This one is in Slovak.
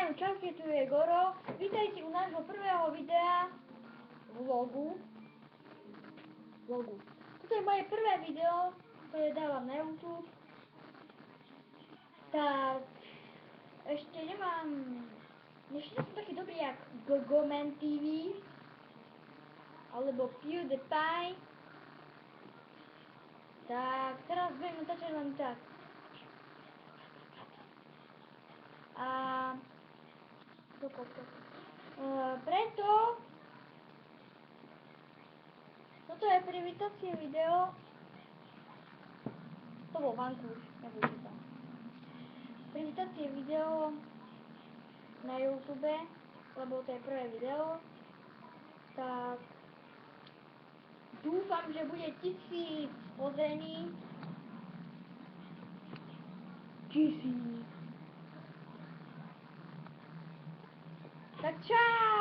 Prajem, čaute, tu je Goro. Vítajte u nášho prvého videa vlogu. Toto je moje prvé video, ktoré dávam na YouTube. Tak, ešte nemám... Ešte som taký dobrý jak Gogoman TV alebo PewDiePie. Tak, teraz budem natáčať len tak. A preto toto je privítacie video. To bol vankúš, nebudete tam. Privítacie video na YouTube, lebo to je prvé video. Tak dúfam, že bude 1000 pozrení. 1000. Tak čau!